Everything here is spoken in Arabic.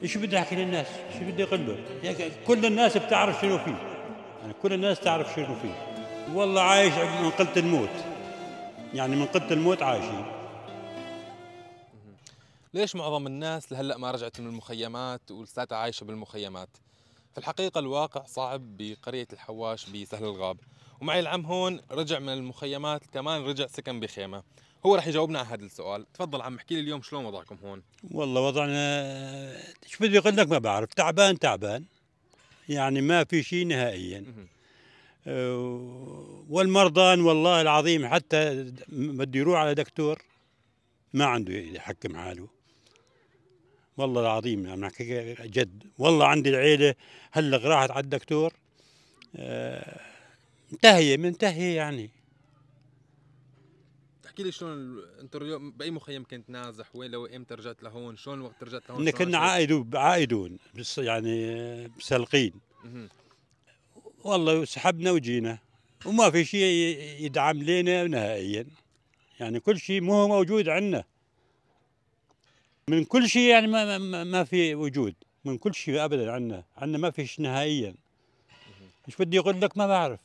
ايش بدي احكي للناس؟ ايش بدي اقول له؟ يعني كل الناس بتعرف شنو فيه، يعني كل الناس تعرف شنو فيه. والله عايش من قلة الموت، يعني من قلة الموت عايشين. ليش معظم الناس لهلا ما رجعت من المخيمات ولساتها عايشة بالمخيمات؟ في الحقيقة الواقع صعب بقرية الحواش بسهل الغاب، ومعي العم هون رجع من المخيمات كمان رجع سكن بخيمة. هو رح يجاوبنا على هذا السؤال. تفضل عم احكي لي اليوم شلون وضعكم هون؟ والله وضعنا ايش بدي اقول لك؟ ما بعرف، تعبان تعبان، يعني ما في شيء نهائيا. مهم. والمرضان والله العظيم حتى بده يروح على دكتور ما عنده يحكم حاله. والله العظيم عم نحكي جد، والله عندي العيلة هلا راحت على الدكتور، آه، منتهية يعني. تحكي لي شلون انت اليوم باي مخيم كنت نازح؟ وين لو امتى رجعت لهون؟ شلون وقت رجعت لهون إن شلون كنا عشت؟ عائدون بس يعني مسلقين. مهم. والله سحبنا وجينا، وما في شيء يدعم لنا نهائيا، يعني كل شيء مو موجود عندنا. من كل شيء يعني ما في وجود من كل شيء ابدا. عندنا ما فيش نهائيا. مهم. ايش بدي اقول لك؟ ما بعرف.